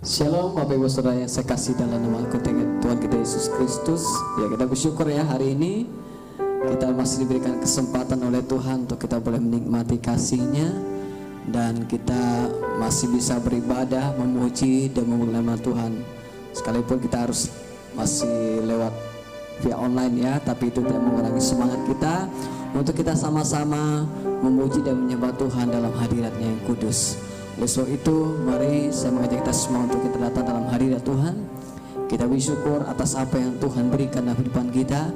Shalom Bapak Ibu Saudara yang saya kasih dalam nama Tuhan kita Yesus Kristus. Ya, kita bersyukur ya hari ini kita masih diberikan kesempatan oleh Tuhan untuk kita boleh menikmati kasih-Nya, dan kita masih bisa beribadah, memuji dan memuliakan nama Tuhan. Sekalipun kita harus masih lewat via online ya, tapi itu tidak mengurangi semangat kita untuk kita sama-sama memuji dan menyembah Tuhan dalam hadirat-Nya yang kudus. Oleh sebab itu, mari saya mengajak kita semua untuk kita datang dalam hadirat Tuhan. Kita bersyukur atas apa yang Tuhan berikan dalam kehidupan kita.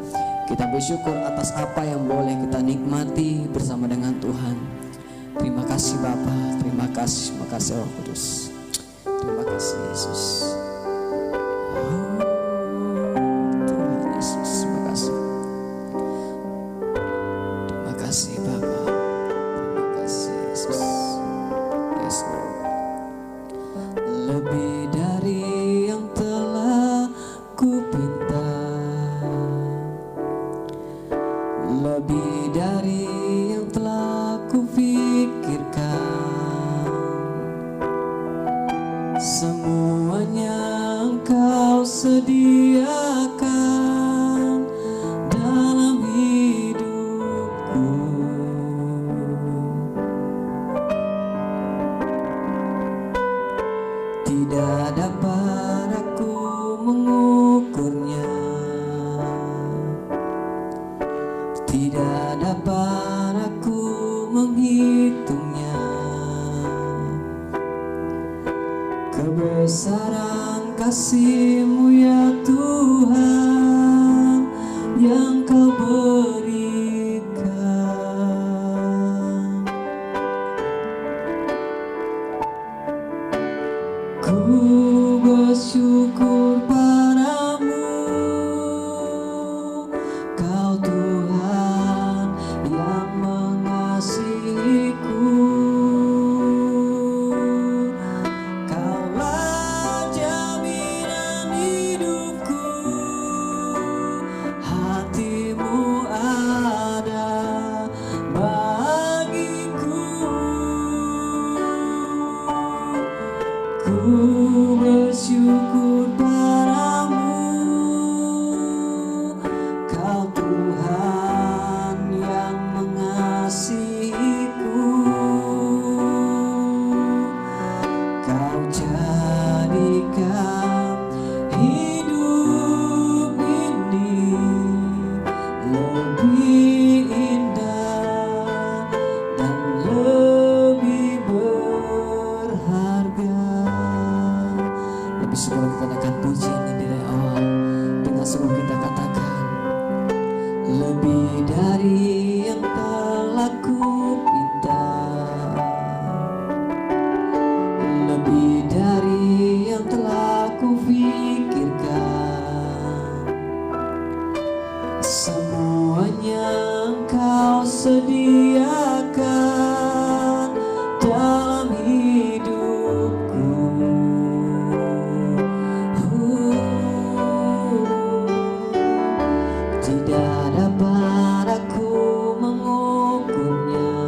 Kita bersyukur atas apa yang boleh kita nikmati bersama dengan Tuhan. Terima kasih Bapa, terima kasih Roh Kudus. Terima kasih Yesus. Oh, Tuhan Yesus, terima kasih. Terima kasih Bapa, terima kasih Yesus. Yes, Lord. Lebih dari yang telah kupinta, lebih dari yang telah kupikirkan, semuanya Engkau sediakan dalam hidupku. Tidak dapat aku mengukurnya, tidak dapat aku menghitungnya. Kebesaran kasih-Mu ya Tuhan yang Kau berikan. Ku bersyukur padamu, Kau Tuhan yang mengasihiku. Kaulah jaminan hidupku, hati-Mu ada bagiku. Ku bersyukur padamu, Kau Tuhan yang mengasihiku. Kau jadikan hidup ini lebih indah dan lebih berharga. Lebih sungguh kita akan puji ini dari awal, dengan sungguh kita katakan, lebih dari yang telah kupinta, lebih dari yang telah kupikirkan, semuanya Engkau sediakan dalam hidupku. Tidak dapat aku mengukurnya,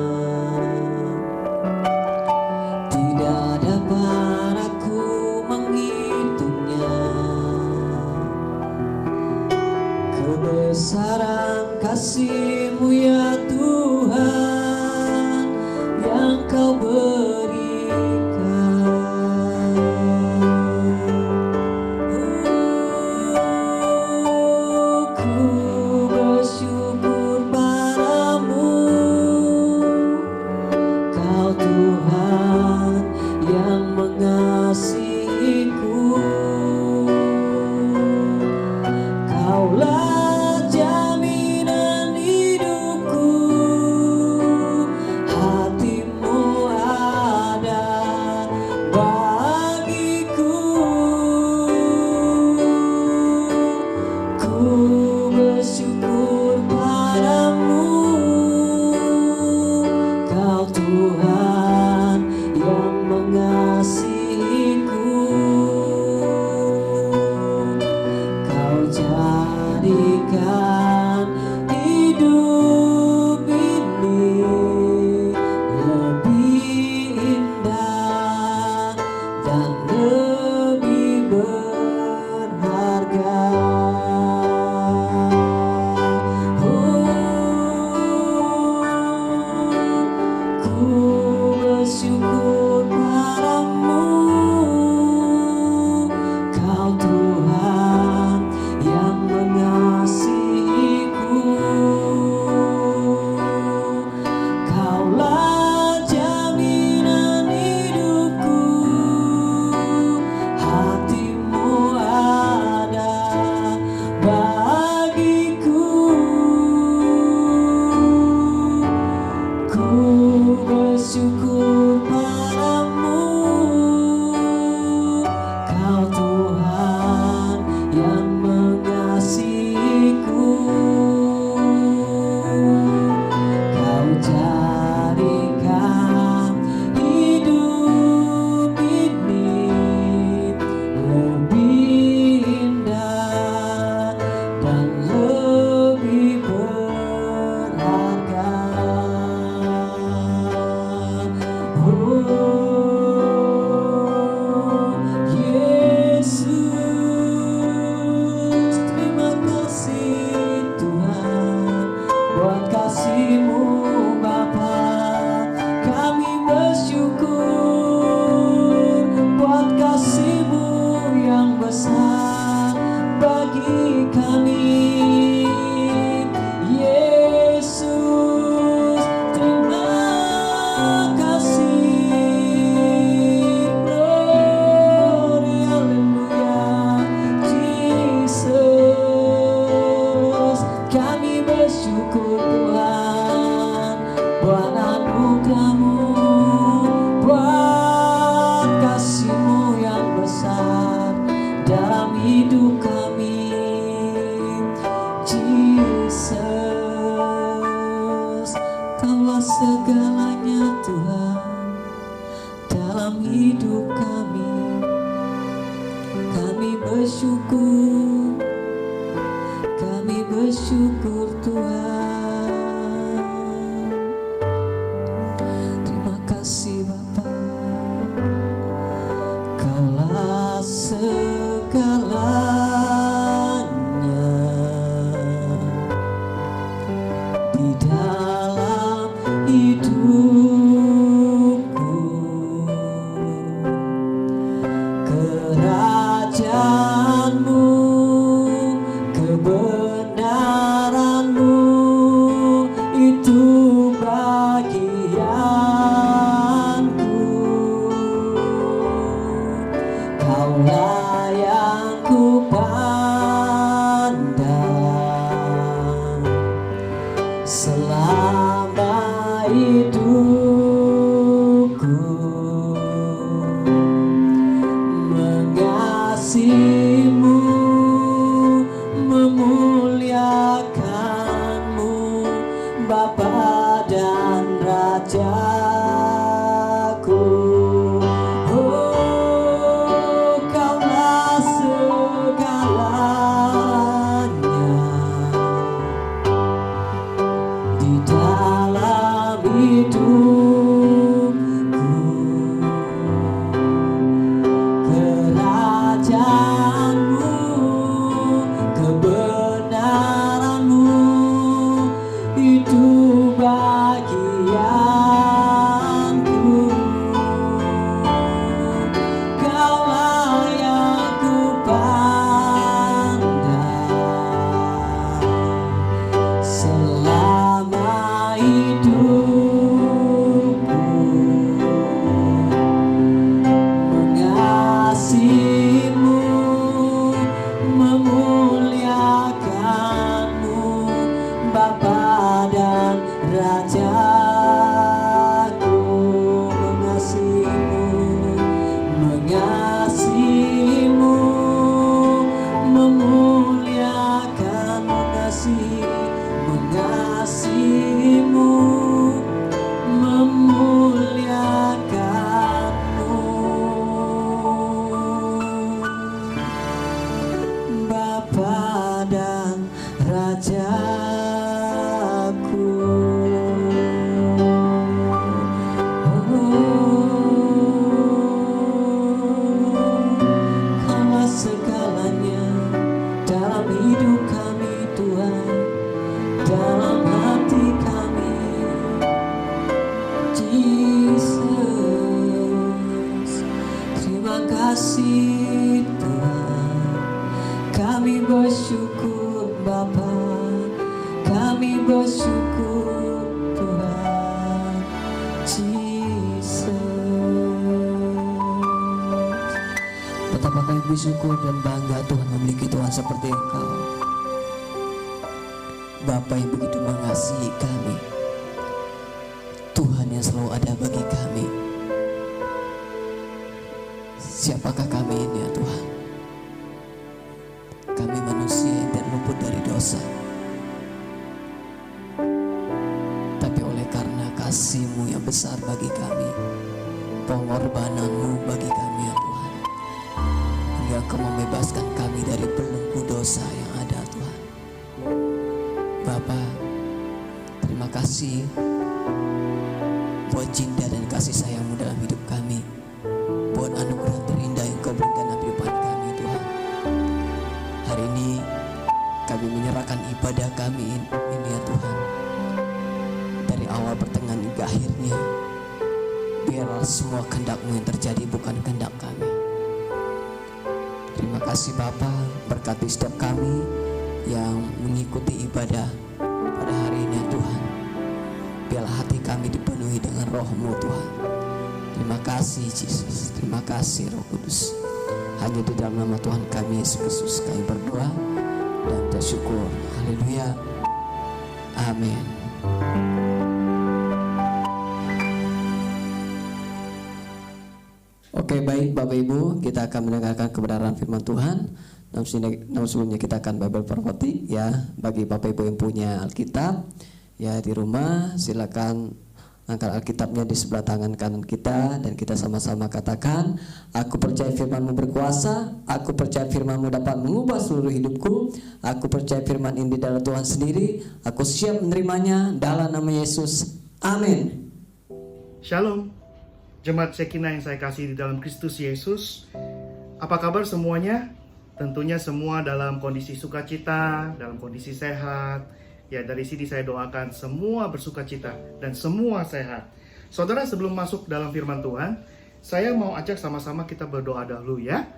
tidak dapat aku menghitungnya. Kebesaran kasih-Mu ya Tuhan kasih-Mu Bapa. Kami bersyukur buat kasih-Mu yang besar bagi kami. Yesus, terima kasih. Glory, haleluya. Jesus, kami bersyukur Tuhan buat anugerah-Mu, buat kasih-Mu yang besar dalam hidup kami. Jesus, Kaulah segalanya Tuhan dalam hidup kami. Kami bersyukur, kami bersyukur Tuhan. Terima kasih Bapa, Kaulah segalanya di dalam hidupku. Kerajaan-Mu, kebenaran-Mu, itu bagianku. Kaulah yang ku pandang selama hidupku. Mengasihi-Mu, memuliakan-Mu, Bapa dan Rajaku. Oh, Kaulah segalanya di dalam hidupku. Kerajaan-Mu, kebenaran-Mu, itu bagianku. Kaulah yang ku pandang selama hidupku. Mengasihi-Mu, memuliakan-Mu, Bapa dan Rajaku. Mengasihi-Mu, mengasihi-Mu, memuliakan, mengasihi-Mu, memuliakan-Mu, Bapa dan Rajaku. Kaulah segalanya dalam hidup kami Tuhan, dalam hati kami. Jesus, terima kasih Tuhan. Kami bersyukur Bapa, kami bersyukur Tuhan. Jesus, betapa kami bersyukur dan bangga Tuhan memiliki Tuhan seperti Engkau, Bapa yang begitu mengasihi kami, Tuhan yang selalu ada bagi kami. Siapakah kami ini ya Tuhan? Kami manusia yang terluput dari dosa, tapi oleh karena kasih-Mu yang besar bagi kami, pengorbanan-Mu bagi kami ya Tuhan, hingga Kau membebaskan kami dari belenggu dosa yang ada Tuhan. Bapa, terima kasih buat cinta dan kasih sayang-Mu dalam hidup kami, buat anugerah terindah yang Kau berikan dalam kehidupan kami Tuhan. Hari ini kami menyerahkan ibadah kami ini ya Tuhan akhirnya biarlah semua kehendak-Mu yang terjadi, bukan kehendak kami. Terima kasih Bapa, berkati setiap kami yang mengikuti ibadah pada hari ini Tuhan. Biarlah hati kami dipenuhi dengan roh-Mu Tuhan. Terima kasih Yesus, terima kasih Roh Kudus. Hanya di dalam nama Tuhan kami Yesus Kristus kami berdoa dan bersyukur. Haleluya. Amin. Oke, baik Bapak Ibu, kita akan mendengarkan kebenaran firman Tuhan. Namun sebelumnya kita akan Bible Prophetic ya. Bagi Bapak Ibu yang punya Alkitab ya di rumah, silakan angkat Alkitabnya di sebelah tangan kanan kita, dan kita sama-sama katakan, aku percaya firman-Mu berkuasa, aku percaya firman-Mu dapat mengubah seluruh hidupku, aku percaya firman ini dari Tuhan sendiri, aku siap menerimanya dalam nama Yesus. Amin. Shalom, jemaat Shekinah yang saya kasih di dalam Kristus Yesus. Apa kabar semuanya? Tentunya semua dalam kondisi sukacita, dalam kondisi sehat. Ya, dari sini saya doakan semua bersukacita dan semua sehat. Saudara, sebelum masuk dalam firman Tuhan, saya mau ajak sama-sama kita berdoa dahulu ya.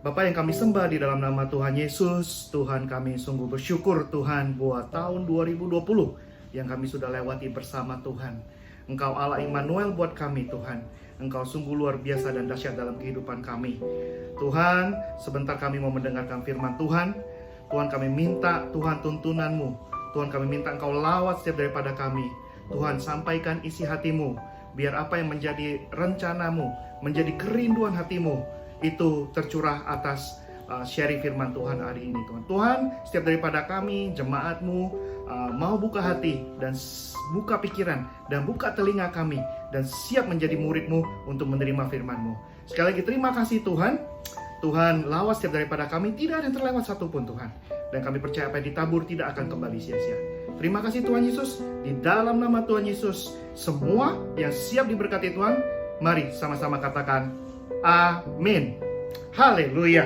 Bapa yang kami sembah di dalam nama Tuhan Yesus, Tuhan kami sungguh bersyukur Tuhan buat tahun 2020 yang kami sudah lewati bersama Tuhan. Engkau Allah Immanuel buat kami Tuhan. Engkau sungguh luar biasa dan dahsyat dalam kehidupan kami. Tuhan, sebentar kami mau mendengarkan firman Tuhan. Tuhan, kami minta Tuhan tuntunan-Mu. Tuhan, kami minta Engkau lawat setiap daripada kami. Tuhan, sampaikan isi hati-Mu. Biar apa yang menjadi rencana-Mu, menjadi kerinduan hati-Mu, itu tercurah atas sharing firman Tuhan hari ini Tuhan. Tuhan, setiap daripada kami, jemaat-Mu, mau buka hati dan buka pikiran dan buka telinga kami dan siap menjadi murid-Mu untuk menerima firman-Mu. Sekali lagi terima kasih Tuhan. Tuhan, lawas setiap daripada kami, tidak ada yang terlewat satupun Tuhan. Dan kami percaya apa yang ditabur tidak akan kembali sia-sia. Terima kasih Tuhan Yesus. Di dalam nama Tuhan Yesus, semua yang siap diberkati Tuhan, mari sama-sama katakan amin. Haleluya.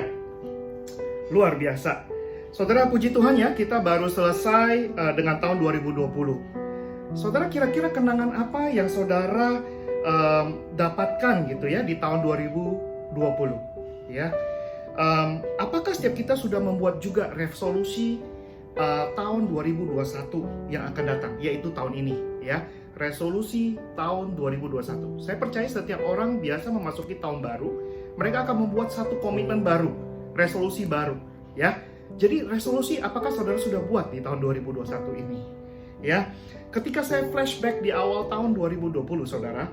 Luar biasa. Saudara, puji Tuhan ya, kita baru selesai dengan tahun 2020. Saudara, kira-kira kenangan apa yang saudara dapatkan gitu ya di tahun 2020? Ya, apakah setiap kita sudah membuat juga resolusi tahun 2021 yang akan datang, yaitu tahun ini ya, resolusi tahun 2021. Saya percaya setiap orang biasa memasuki tahun baru, mereka akan membuat satu komitmen baru, resolusi baru ya. Jadi resolusi apakah saudara sudah buat di tahun 2021 ini? Ya, ketika saya flashback di awal tahun 2020 saudara,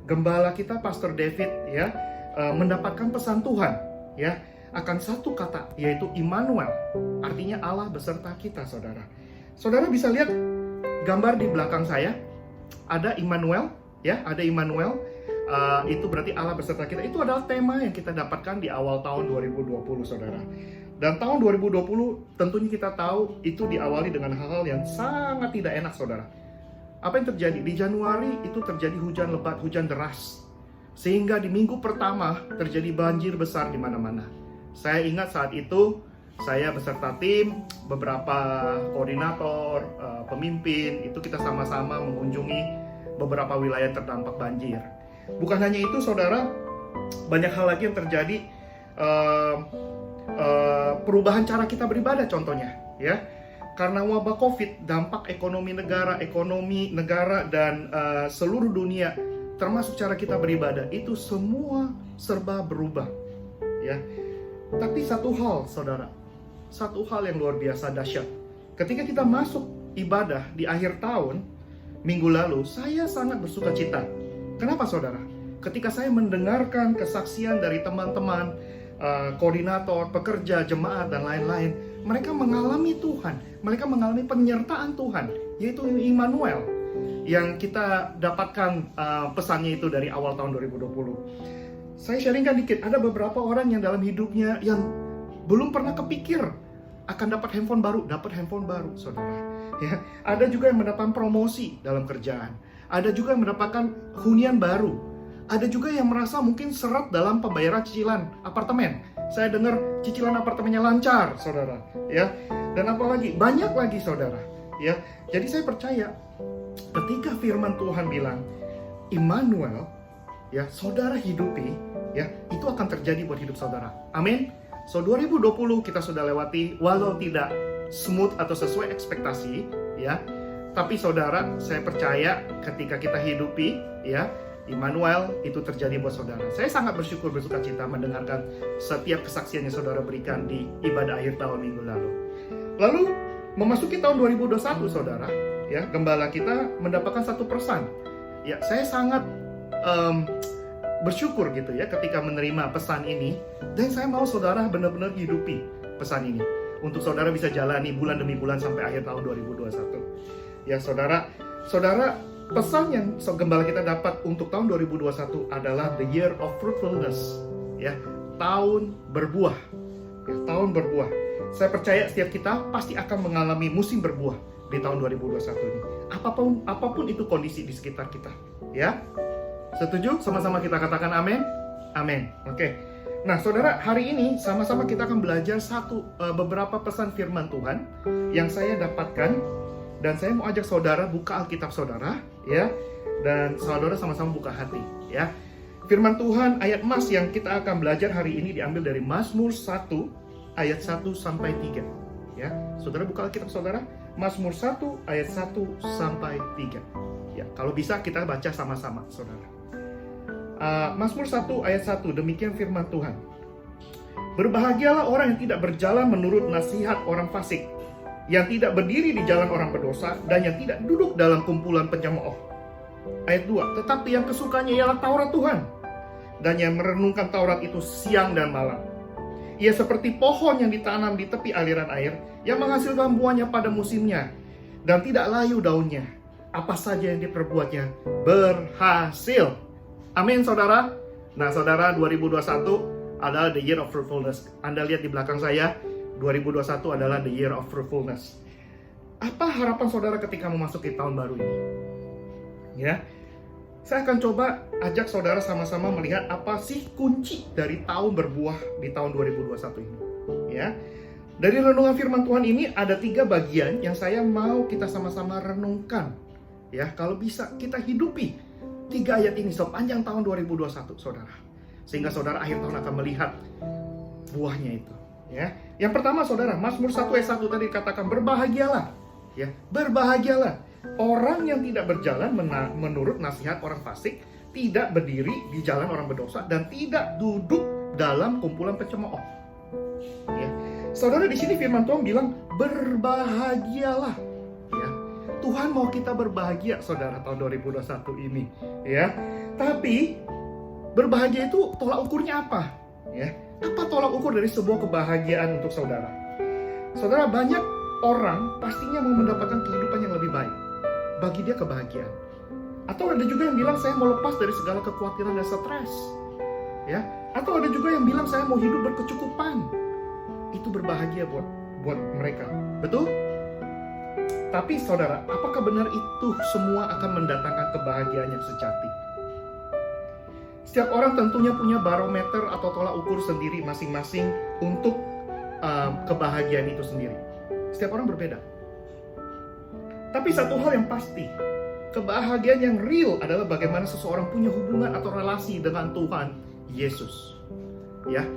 gembala kita Pastor David ya mendapatkan pesan Tuhan ya akan satu kata, yaitu Immanuel, artinya Allah beserta kita saudara. Saudara bisa lihat gambar di belakang saya, ada Immanuel ya, ada Immanuel, itu berarti Allah beserta kita. Itu adalah tema yang kita dapatkan di awal tahun 2020 saudara. Dan tahun 2020 tentunya kita tahu itu diawali dengan hal-hal yang sangat tidak enak saudara. Apa yang terjadi? Di Januari itu terjadi hujan lebat, hujan deras. Sehingga di minggu pertama terjadi banjir besar di mana-mana. Saya ingat saat itu saya beserta tim, beberapa koordinator, pemimpin, itu kita sama-sama mengunjungi beberapa wilayah terdampak banjir. Bukan hanya itu saudara, banyak hal lagi yang terjadi, perubahan cara kita beribadah contohnya ya. Karena wabah Covid, dampak ekonomi negara dan seluruh dunia, termasuk cara kita beribadah, itu semua serba berubah ya. Tapi satu hal saudara, satu hal yang luar biasa dahsyat, ketika kita masuk ibadah di akhir tahun minggu lalu, saya sangat bersuka cita. Kenapa saudara? Ketika saya mendengarkan kesaksian dari teman-teman, koordinator, pekerja, jemaat dan lain-lain, mereka mengalami Tuhan, mereka mengalami penyertaan Tuhan, yaitu Immanuel, yang kita dapatkan pesannya itu dari awal tahun 2020. Saya sharingkan dikit, ada beberapa orang yang dalam hidupnya yang belum pernah kepikir akan dapat handphone baru, saudara. Ya, ada juga yang mendapatkan promosi dalam kerjaan, ada juga yang mendapatkan hunian baru, ada juga yang merasa mungkin seret dalam pembayaran cicilan apartemen. Saya dengar cicilan apartemennya lancar, saudara. Ya, dan apalagi banyak lagi, saudara, Ya, jadi saya percaya ketika firman Tuhan bilang Immanuel, ya, saudara hidupi, ya, itu akan terjadi buat hidup saudara. Amin. So 2020 kita sudah lewati, walau tidak smooth atau sesuai ekspektasi, ya. Tapi saudara, saya percaya ketika kita hidupi, ya, Immanuel itu terjadi buat saudara. Saya sangat bersyukur, bersuka cita mendengarkan setiap kesaksian yang saudara berikan di ibadah akhir tahun minggu lalu. Lalu memasuki tahun 2021, saudara, ya, gembala kita mendapatkan satu pesan. Ya, saya sangat bersyukur gitu ya ketika menerima pesan ini, dan saya mau saudara benar-benar hidupi pesan ini untuk saudara bisa jalani bulan demi bulan sampai akhir tahun 2021. Ya, saudara, pesan yang gembala kita dapat untuk tahun 2021 adalah the year of fruitfulness, ya, tahun berbuah. Ya, tahun berbuah. Saya percaya setiap kita pasti akan mengalami musim berbuah di tahun 2021 ini. Apapun itu kondisi di sekitar kita, ya. Setuju? Sama-sama kita katakan amin? Amin. Oke. Nah, saudara, hari ini sama-sama kita akan belajar beberapa pesan firman Tuhan yang saya dapatkan, dan saya mau ajak saudara buka Alkitab saudara, ya, dan saudara sama-sama buka hati, ya. Firman Tuhan ayat emas yang kita akan belajar hari ini diambil dari Mazmur 1 ayat 1 sampai 3, ya. Saudara buka Alkitab saudara, Mazmur 1 ayat 1 sampai 3. Ya, kalau bisa kita baca sama-sama, saudara. Mazmur 1 ayat 1, demikian firman Tuhan. Berbahagialah orang yang tidak berjalan menurut nasihat orang fasik, yang tidak berdiri di jalan orang berdosa, dan yang tidak duduk dalam kumpulan pencemooh. Ayat 2, tetapi yang kesukanya ialah Taurat Tuhan, dan yang merenungkan Taurat itu siang dan malam. Ia seperti pohon yang ditanam di tepi aliran air, yang menghasilkan buahnya pada musimnya, dan tidak layu daunnya. Apa saja yang diperbuatnya berhasil. Amin, saudara. Nah, saudara, 2021 adalah the year of fruitfulness. Anda lihat di belakang saya, 2021 adalah the year of fruitfulness. Apa harapan saudara ketika memasuki tahun baru ini? Ya, saya akan coba ajak saudara sama-sama melihat apa sih kunci dari tahun berbuah di tahun 2021 ini. Ya, dari renungan firman Tuhan ini ada 3 bagian yang saya mau kita sama-sama renungkan. Ya, kalau bisa kita hidupi 3 ayat ini sepanjang tahun 2021, saudara. Sehingga saudara akhir tahun akan melihat buahnya itu. Ya, yang pertama, saudara, Mazmur 1 ayat 1 tadi katakan berbahagialah. Ya, berbahagialah orang yang tidak berjalan menurut nasihat orang fasik, tidak berdiri di jalan orang berdosa, dan tidak duduk dalam kumpulan pencemooh. Ya, saudara, di sini firman Tuhan bilang berbahagialah. Ya, Tuhan mau kita berbahagia, saudara, tahun 2021 ini, ya. Tapi berbahagia itu tolak ukurnya apa? Ya, apa tolak ukur dari sebuah kebahagiaan untuk saudara? Saudara, banyak orang pastinya mau mendapatkan kehidupan yang lebih baik. Bagi dia kebahagiaan. Atau ada juga yang bilang saya mau lepas dari segala kekhawatiran dan stres. Ya, atau ada juga yang bilang saya mau hidup berkecukupan. Itu berbahagia buat mereka. Betul? Tapi saudara, apakah benar itu semua akan mendatangkan kebahagiaan yang sejati? Setiap orang tentunya punya barometer atau tolak ukur sendiri masing-masing untuk kebahagiaan itu sendiri. Setiap orang berbeda. Tapi satu hal yang pasti, kebahagiaan yang real adalah bagaimana seseorang punya hubungan atau relasi dengan Tuhan Yesus. Ya,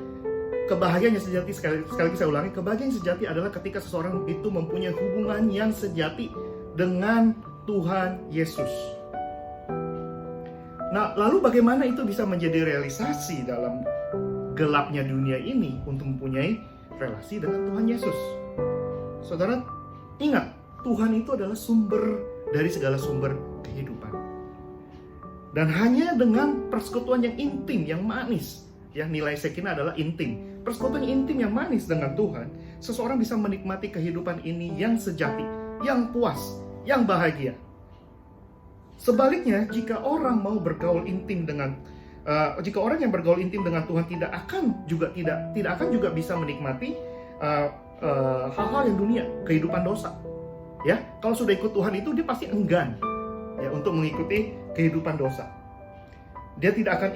kebahagiaan yang sejati, sekali lagi saya ulangi, kebahagiaan yang sejati adalah ketika seseorang itu mempunyai hubungan yang sejati dengan Tuhan Yesus. Nah, lalu bagaimana itu bisa menjadi realisasi dalam gelapnya dunia ini untuk mempunyai relasi dengan Tuhan Yesus? Saudara, ingat, Tuhan itu adalah sumber dari segala sumber kehidupan. Dan hanya dengan persekutuan yang intim, yang manis, ya, nilai Shekinah adalah intim. Persekutuan intim yang manis dengan Tuhan, seseorang bisa menikmati kehidupan ini yang sejati, yang puas, yang bahagia. Sebaliknya, jika orang mau bergaul intim dengan jika orang yang bergaul intim dengan Tuhan tidak akan juga bisa menikmati hal-hal yang dunia, kehidupan dosa. Ya, kalau sudah ikut Tuhan itu dia pasti enggan, ya, untuk mengikuti kehidupan dosa. Dia tidak akan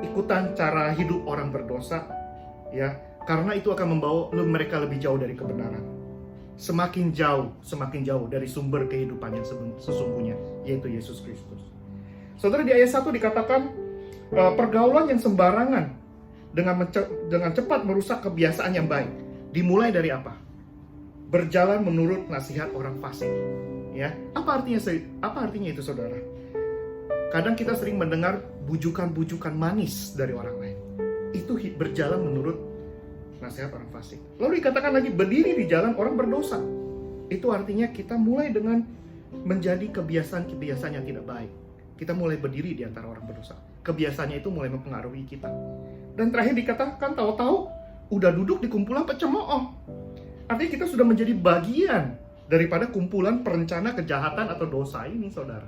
ikutan cara hidup orang berdosa, ya, karena itu akan membawa mereka lebih jauh dari kebenaran. semakin jauh dari sumber kehidupan yang sesungguhnya, yaitu Yesus Kristus. Saudara, di ayat 1 dikatakan pergaulan yang sembarangan dengan cepat merusak kebiasaan yang baik. Dimulai dari apa? Berjalan menurut nasihat orang fasik. Ya, apa artinya itu, saudara? Kadang kita sering mendengar bujukan-bujukan manis dari orang lain. Itu berjalan menurut nasihat orang fasik. Lalu dikatakan lagi berdiri di jalan orang berdosa. Itu artinya kita mulai dengan menjadi kebiasaan-kebiasaan yang tidak baik. Kita mulai berdiri di antara orang berdosa. Kebiasaannya itu mulai mempengaruhi kita. Dan terakhir dikatakan tahu-tahu udah duduk di kumpulan pecemooh. Artinya kita sudah menjadi bagian daripada kumpulan perencana kejahatan atau dosa ini, saudara.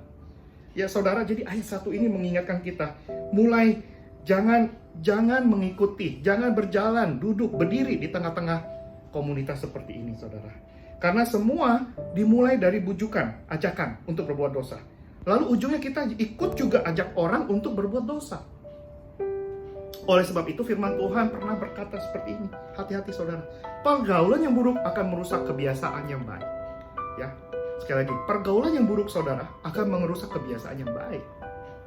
Ya saudara, jadi ayat 1 ini mengingatkan kita, mulai jangan mengikuti, jangan berjalan, duduk, berdiri di tengah-tengah komunitas seperti ini, saudara. Karena semua dimulai dari bujukan, ajakan untuk berbuat dosa. Lalu ujungnya kita ikut juga ajak orang untuk berbuat dosa. Oleh sebab itu firman Tuhan pernah berkata seperti ini, hati-hati saudara, pergaulan yang buruk akan merusak kebiasaan yang baik. Ya, sekali lagi, pergaulan yang buruk saudara akan merusak kebiasaan yang baik.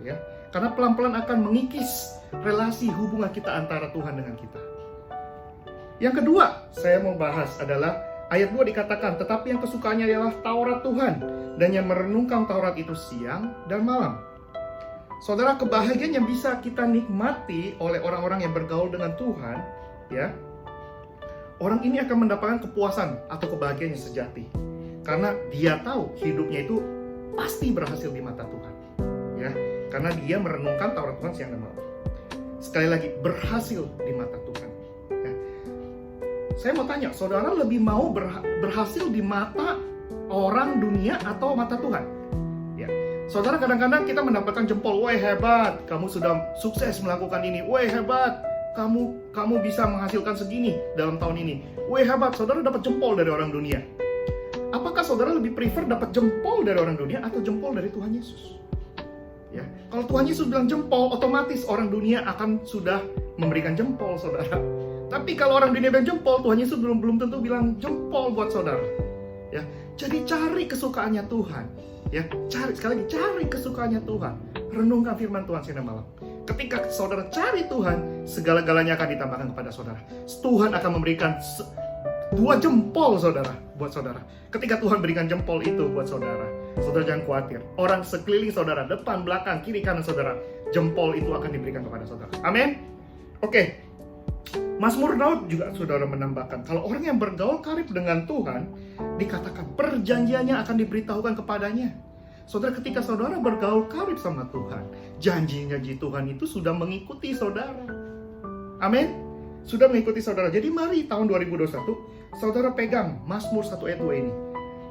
Ya, karena pelan-pelan akan mengikis relasi hubungan kita antara Tuhan dengan kita. Yang kedua, saya mau bahas adalah ayat 2 dikatakan, tetapi yang kesukaannya ialah Taurat Tuhan, dan yang merenungkan Taurat itu siang dan malam. Saudara, kebahagiaan yang bisa kita nikmati oleh orang-orang yang bergaul dengan Tuhan, ya, orang ini akan mendapatkan kepuasan atau kebahagiaan yang sejati. Karena dia tahu hidupnya itu pasti berhasil di mata Tuhan. Ya, karena dia merenungkan Taurat Tuhan siang dan malam. Sekali lagi, berhasil di mata Tuhan. Ya. Saya mau tanya, saudara lebih mau berhasil di mata orang dunia atau mata Tuhan? Ya. Saudara, kadang-kadang kita mendapatkan jempol, wah hebat, kamu sudah sukses melakukan ini, wah hebat, kamu bisa menghasilkan segini dalam tahun ini, wah hebat, saudara dapat jempol dari orang dunia. Apakah saudara lebih prefer dapat jempol dari orang dunia atau jempol dari Tuhan Yesus? Ya, kalau Tuhan Yesus bilang jempol, otomatis orang dunia akan sudah memberikan jempol, saudara. Tapi kalau orang dunia bilang jempol, Tuhan Yesus belum tentu bilang jempol buat saudara. Ya, jadi cari kesukaannya Tuhan. Ya, sekali lagi cari kesukaannya Tuhan. Renungkan firman Tuhan siang dan malam. Ketika saudara cari Tuhan, segala-galanya akan ditambahkan kepada saudara. Tuhan akan memberikan 2 jempol saudara buat saudara. Ketika Tuhan berikan jempol itu buat saudara, saudara jangan khawatir. Orang sekeliling saudara, depan, belakang, kiri, kanan saudara, jempol itu akan diberikan kepada saudara. Amin. Oke. Mazmur Daud juga saudara menambahkan, kalau orang yang bergaul karib dengan Tuhan, dikatakan perjanjiannya akan diberitahukan kepadanya. Saudara, ketika saudara bergaul karib sama Tuhan, janji-janji Tuhan itu sudah mengikuti saudara. Amin. Sudah mengikuti saudara. Jadi mari tahun 2021 saudara pegang Mazmur 1 ayat 2 ini,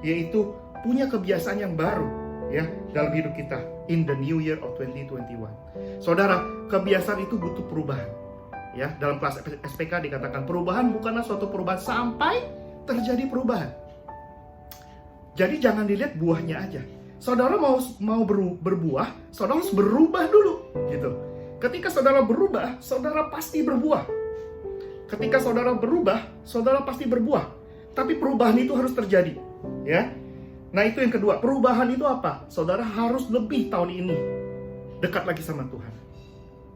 yaitu punya kebiasaan yang baru ya dalam hidup kita in the new year of 2021. Saudara, kebiasaan itu butuh perubahan. Ya, dalam kelas SPK dikatakan perubahan bukanlah suatu perubahan sampai terjadi perubahan. Jadi jangan dilihat buahnya aja. Saudara mau berbuah, saudara harus berubah dulu gitu. Ketika saudara berubah, saudara pasti berbuah. Ketika saudara berubah, saudara pasti berbuah. Tapi perubahan itu harus terjadi, ya. Nah, itu yang kedua. Perubahan itu apa? Saudara harus lebih tahun ini dekat lagi sama Tuhan.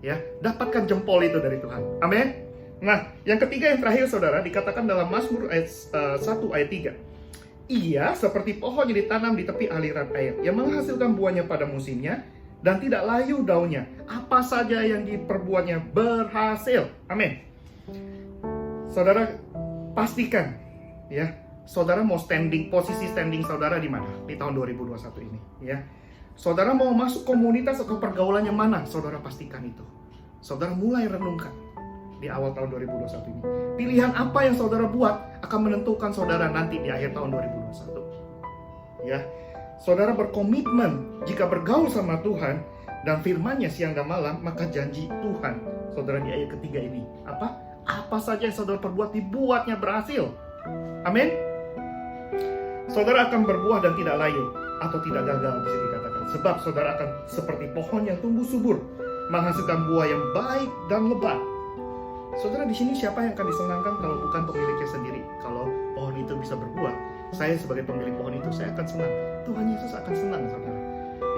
Ya, dapatkan jempol itu dari Tuhan. Amin. Nah, yang ketiga yang terakhir saudara dikatakan dalam Mazmur ayat 1 ayat 3. Ia seperti pohon yang ditanam di tepi aliran air, yang menghasilkan buahnya pada musimnya dan tidak layu daunnya. Apa saja yang diperbuatnya berhasil. Amin. Saudara pastikan ya, saudara mau posisi standing saudara di mana di tahun 2021 ini ya. Saudara mau masuk komunitas atau pergaulan yang mana? Saudara pastikan itu. Saudara mulai renungkan di awal tahun 2021 ini. Pilihan apa yang saudara buat akan menentukan saudara nanti di akhir tahun 2021. Ya. Saudara berkomitmen jika bergaul sama Tuhan dan firman-Nya siang dan malam, maka janji Tuhan saudara di ayat ketiga ini apa saja yang saudara perbuat dibuatnya berhasil. Amin. Saudara akan berbuah dan tidak layu atau tidak gagal bisa dikatakan. Sebab saudara akan seperti pohon yang tumbuh subur, menghasilkan buah yang baik dan lebat. Saudara, di sini siapa yang akan disenangkan kalau bukan pemiliknya sendiri? Kalau pohon itu bisa berbuah, saya sebagai pemilik pohon itu, saya akan senang. Tuhan Yesus akan senang, saudara.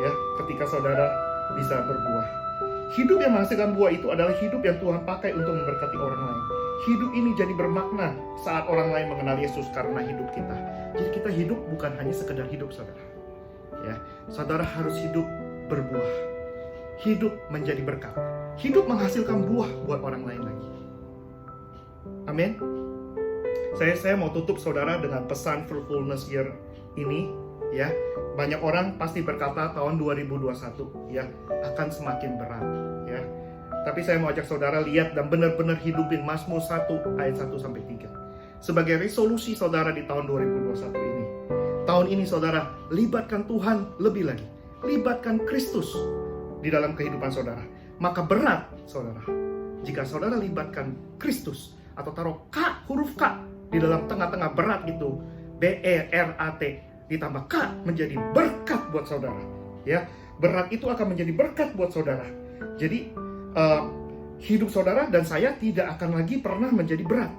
Ya, ketika saudara bisa berbuah. Hidup yang menghasilkan buah itu adalah hidup yang Tuhan pakai untuk memberkati orang lain. Hidup ini jadi bermakna saat orang lain mengenal Yesus karena hidup kita. Jadi kita hidup bukan hanya sekedar hidup, saudara. Ya, saudara harus hidup berbuah. Hidup menjadi berkat. Hidup menghasilkan buah buat orang lain lagi. Amin. Saya mau tutup saudara dengan pesan fruitfulness year ini, ya. Banyak orang pasti berkata tahun 2021 ya akan semakin berat, ya. Tapi saya mau ajak saudara lihat dan benar-benar hidupin Mazmur 1 ayat 1 sampai 3. Sebagai resolusi saudara di tahun 2021 ini. Tahun ini saudara libatkan Tuhan lebih lagi. Libatkan Kristus di dalam kehidupan saudara. Maka berat saudara jika saudara libatkan Kristus atau taruh K, huruf K di dalam tengah-tengah berat itu, BERAT ditambah K menjadi berkat buat saudara. Ya, berat itu akan menjadi berkat buat saudara. Jadi hidup saudara dan saya tidak akan lagi pernah menjadi berat.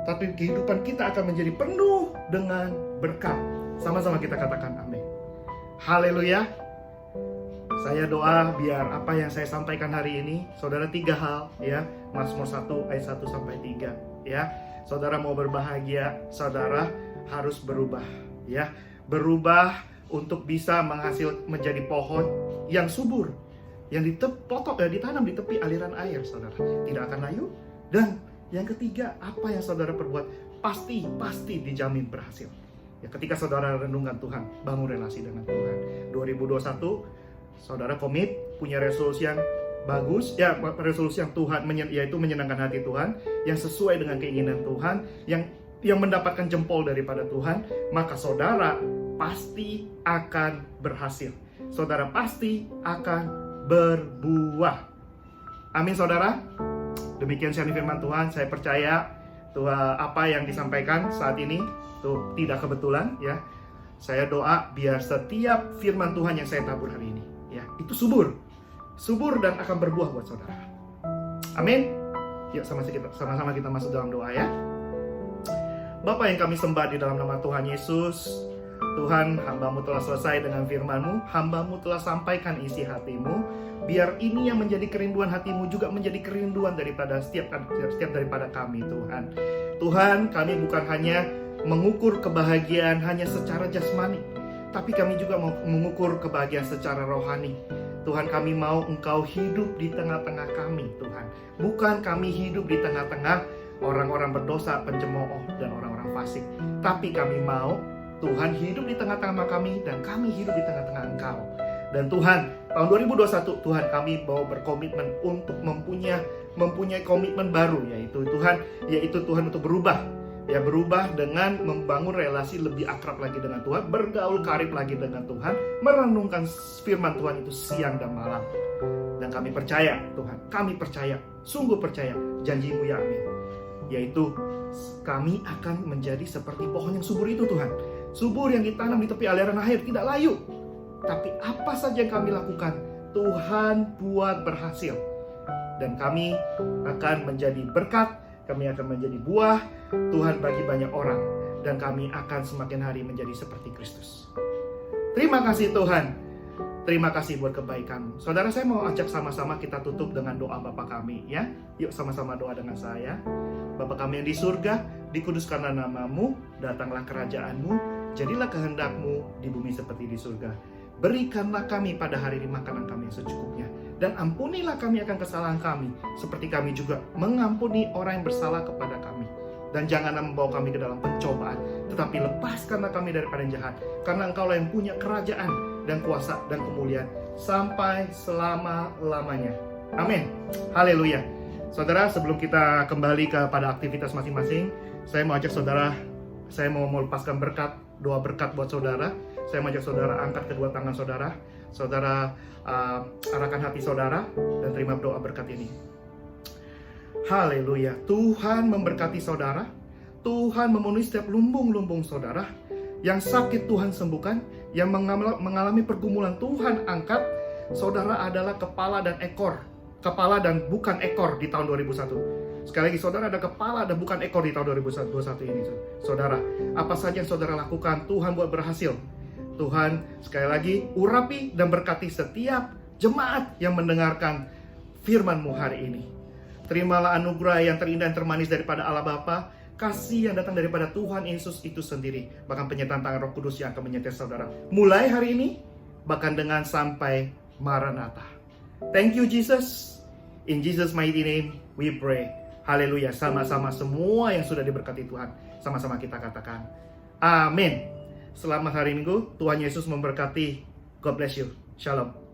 Tapi kehidupan kita akan menjadi penuh dengan berkat. Sama-sama kita katakan amin. Haleluya. Saya doa biar apa yang saya sampaikan hari ini, saudara 3 hal ya. Mazmur 1 ayat 1 sampai 3 ya. Saudara mau berbahagia, saudara harus berubah ya. Berubah untuk bisa menjadi pohon yang subur, yang ditanam di tepi aliran air, saudara. Tidak akan layu. Dan yang ketiga, apa yang saudara perbuat pasti dijamin berhasil. Ya, ketika saudara renungkan Tuhan, bangun relasi dengan Tuhan. 2021 saudara komit, punya resolusi yang bagus, ya resolusi yang Tuhan, yaitu menyenangkan hati Tuhan, yang sesuai dengan keinginan Tuhan, yang mendapatkan jempol daripada Tuhan, maka saudara pasti akan berhasil. Saudara pasti akan berbuah. Amin saudara. Demikian siaran firman Tuhan. Saya percaya Tuhan, apa yang disampaikan saat ini itu tidak kebetulan ya. Saya doa biar setiap firman Tuhan yang saya tabur hari ini ya, itu subur dan akan berbuah buat saudara. Amin. Yuk sama-sama kita masuk dalam doa ya. Bapa yang kami sembah di dalam nama Tuhan Yesus, Tuhan, hamba-Mu telah selesai dengan firman-Mu, hamba-Mu telah sampaikan isi hati-Mu. Biar ini yang menjadi kerinduan hati-Mu juga menjadi kerinduan daripada setiap daripada kami, Tuhan. Tuhan, kami bukan hanya mengukur kebahagiaan hanya secara jasmani, tapi kami juga mau mengukur kebahagiaan secara rohani. Tuhan, kami mau Engkau hidup di tengah-tengah kami, Tuhan. Bukan kami hidup di tengah-tengah orang-orang berdosa, pencemooh, dan orang-orang fasik. Tapi kami mau Tuhan hidup di tengah-tengah kami, dan kami hidup di tengah-tengah Engkau. Dan Tuhan, tahun 2021, Tuhan kami mau berkomitmen untuk mempunyai komitmen baru, yaitu Tuhan untuk berubah. Ya, berubah dengan membangun relasi lebih akrab lagi dengan Tuhan, bergaul karib lagi dengan Tuhan, merenungkan firman Tuhan itu siang dan malam. Dan kami percaya, Tuhan, kami percaya, sungguh percaya janji-Mu ya amin. Yaitu kami akan menjadi seperti pohon yang subur itu, Tuhan. Subur yang ditanam di tepi aliran air, tidak layu. Tapi apa saja yang kami lakukan, Tuhan buat berhasil. Dan kami akan menjadi berkat, kami akan menjadi buah Tuhan bagi banyak orang. Dan kami akan semakin hari menjadi seperti Kristus. Terima kasih Tuhan. Terima kasih buat kebaikan. Saudara, saya mau ajak sama-sama kita tutup dengan doa Bapa kami ya. Yuk sama-sama doa dengan saya. Bapa kami yang di surga, dikuduskanlah nama-Mu, datanglah kerajaan-Mu, jadilah kehendak-Mu di bumi seperti di surga. Berikanlah kami pada hari ini makanan kami yang secukupnya. Dan ampunilah kami akan kesalahan kami, seperti kami juga mengampuni orang yang bersalah kepada kami. Dan janganlah membawa kami ke dalam pencobaan, tetapi lepaskanlah kami daripada yang jahat. Karena Engkaulah yang punya kerajaan dan kuasa dan kemuliaan sampai selama-lamanya. Amin. Haleluya. Saudara, sebelum kita kembali kepada aktivitas masing-masing, saya mau ajak saudara, saya mau melepaskan berkat, doa berkat buat saudara. Saya mengajak saudara angkat kedua tangan saudara. Saudara arahkan hati saudara dan terima doa berkat ini. Haleluya. Tuhan memberkati saudara. Tuhan memenuhi setiap lumbung-lumbung saudara. Yang sakit Tuhan sembuhkan. Yang mengalami pergumulan Tuhan angkat. Saudara adalah kepala dan ekor. Kepala dan bukan ekor di tahun 2001. Sekali lagi, saudara ada kepala dan bukan ekor di tahun 2021 ini. Saudara, apa saja yang saudara lakukan, Tuhan buat berhasil. Tuhan, sekali lagi, urapi dan berkati setiap jemaat yang mendengarkan firman-Mu hari ini. Terimalah anugerah yang terindah dan termanis daripada Allah Bapa, kasih yang datang daripada Tuhan Yesus itu sendiri, bahkan penyertaan tangan Roh Kudus yang akan menyertai saudara mulai hari ini, bahkan dengan sampai Maranatha. Thank you Jesus. In Jesus mighty name we pray. Haleluya. Sama-sama semua yang sudah diberkati Tuhan, sama-sama kita katakan amin. Selamat hari Minggu. Tuhan Yesus memberkati. God bless you. Shalom.